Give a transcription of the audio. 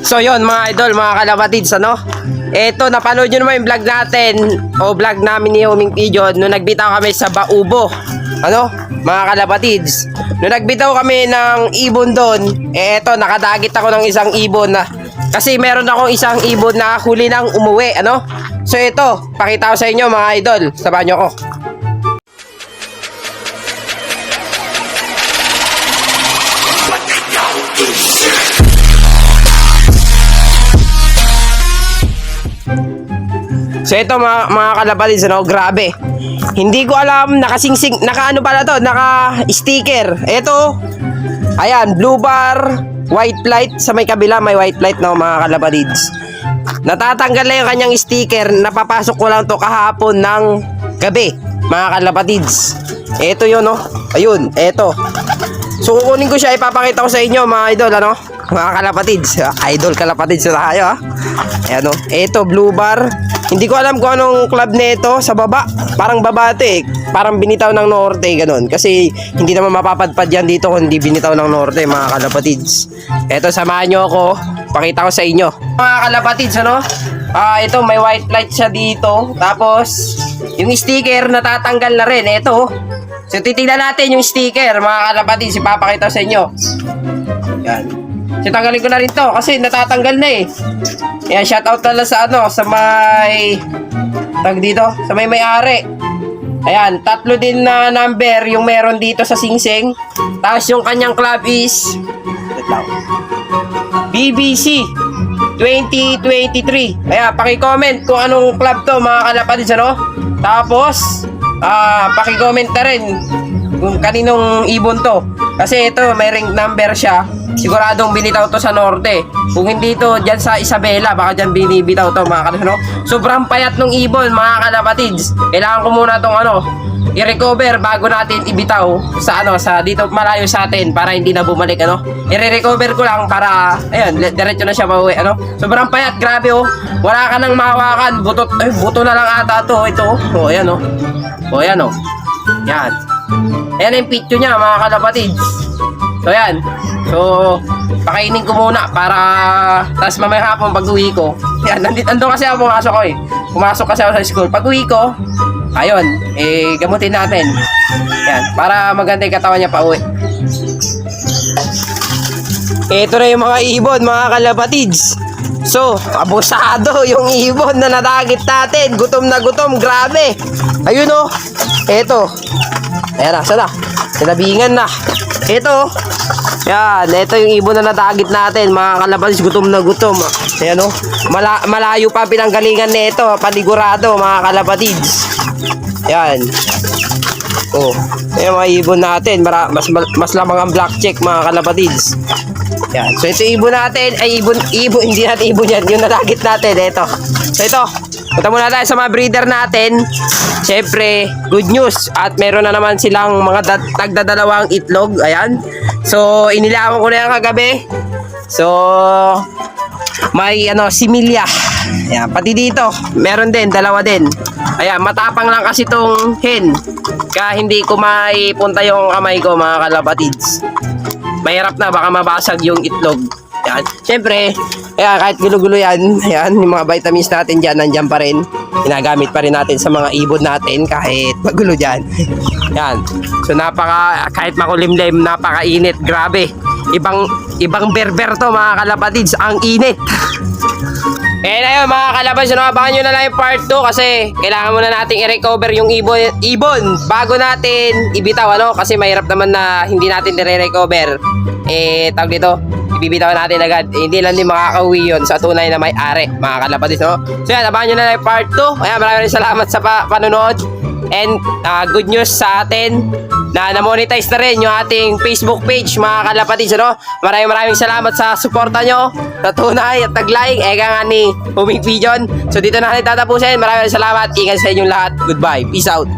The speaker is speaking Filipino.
So yon mga idol, mga kalapatids, ano? Eto, napanood nyo naman yung vlog natin o vlog namin ni Huming Pigeon nung nagbitaw kami sa Baubo. Ano? Mga kalapatids, nung nagbitaw kami ng ibon doon, eto, nakadagit ako ng isang ibon na kasi meron akong isang ibon na huli nang umuwi, ano? So ito, pakita ko sa inyo mga idol, sabahan nyo ako. So ito mga kalapatids, ano, grabe. Hindi ko alam, nakasingsing, naka-ano pala to, naka-sticker. Ito, ayan, blue bar, white light, sa may kabila may white light, no, mga kalapatids. Natatanggal na yung kanyang sticker, napapasok ko lang to kahapon ng gabi, mga kalapatids. Ito yun, no, ayun, ito. So kukunin ko siya, ipapakita ko sa inyo, mga idol, ano, mga kalapatids. Idol kalapatids na tayo, ha. Ayan, no, ito, blue bar. Hindi ko alam kung anong club nito sa baba. Parang baba ito eh. Parang binitaw ng norte, ganun. Kasi hindi naman mapapadpad yan dito kung hindi binitaw ng norte, mga kalapatids. Eto, samahan nyo ako. Pakita ko sa inyo. Mga kalapatids, ano? Ito, may white light siya dito. Tapos, yung sticker natatanggal na rin. Ito. So, titignan natin yung sticker, mga kalapatids. Ipapakita ko sa inyo. Yan. So, tanggalin ko na rin to kasi natatanggal na eh. Yan, shoutout na sa ano, sa may tag dito, sa may-ari. Ayan, 3 din na number yung meron dito sa Singsing. Tapos yung kanyang club is BBC 2023. Ayan, paki-comment kung anong club to, mga kalapatids, ano? Tapos paki-comment na rin kung kaninong ibon to. Kasi ito, may ring number siya. Siguradong binitaw to sa norte. Kung hindi to dyan sa Isabela, baka dyan binibitaw to, mga kalapatids, no? Sobrang payat ng ibon, mga kalapatids. Kailangan ko muna tong ano, i-recover bago natin ibitaw sa ano, sa dito malayo sa atin para hindi na bumalik, ano. I-recover ko lang para ayun, diretso na siya pauwi, ano. Sobrang payat, grabe, oh. Wala ka nang mahawakan, butot, ay, buto na lang ata to, ito. Oh, ayan, oh. Oh, ayan, oh. Yan. Ayan yung picture niya, mga kalapatids. So yan. So pakainin ko muna para tapos mamaya hapon pag uwi ko. Yan, nandito kasi ako, pumasok ko eh. Pumasok kasi ako sa school. Pag uwi ko, ayun, gamutin natin. Yan, para maganda yung katawan niya pa uwi. Ito na yung mga ibon, mga kalapatids. So, abusado yung ibon na natagit natin. Gutom na gutom, grabe. Ayun, oh. Ito. Ayan na, sana. Sinabingan na. Ito. Yan, ito yung ibon na natagit natin, mga kalapatids, gutom na gutom. Ayan, oh. Malayo pa pinanggalingan nito, panigurado, mga kalapatids. Yan. Oh, ayan mga ibon natin, mas lamang ang black check, mga kalapatids. Yan. So ito ibon natin, ay ibon, hindi natin ibon yan, yung natagit natin, ito. So ito, punta muna tayo sa mga breeder natin. Siyempre, good news. At meron na naman silang mga nagdadalawang itlog. Ayan. So, inilawan ko na yan kagabi. So, may ano, similya. Ayan, pati dito, meron din, dalawa din. Ayan, matapang lang kasi tong hen. Kaya hindi ko maipunta yung kamay ko, mga kalapatids. Mahirap na, baka mabasag yung itlog. Yan. Siyempre, kahit gulo-gulo yan, yan, yung mga vitamins natin dyan, nandyan pa rin. Ginagamit pa rin natin sa mga ibon natin kahit magulo dyan. Yan. So, kahit makulimlim, napakainit. Grabe. Ibang berber to, mga kalapatids. Ang init. Na yun, mga kalapatids, abangan nyo na lang yung part 2 kasi kailangan muna natin i-recover yung ibon bago natin ibitaw, ano? Kasi mahirap naman na hindi natin i-recover. Tawag dito, ibibitaw natin agad. Hindi lang din makakauwi yun sa tunay na may-ari, mga kalapatids, no? So yan, abangan nyo na lang yung part 2. Ayan, maraming salamat sa panonood. And good news sa atin na na-monetize na rin yung ating Facebook page, mga kalapatids, no? Maraming salamat sa suporta nyo, sa tunay at tag-like, eka nga ni Huming Pigeon. So dito na natin tatapusin. Maraming salamat. Ingat sa inyong lahat. Goodbye. Peace out.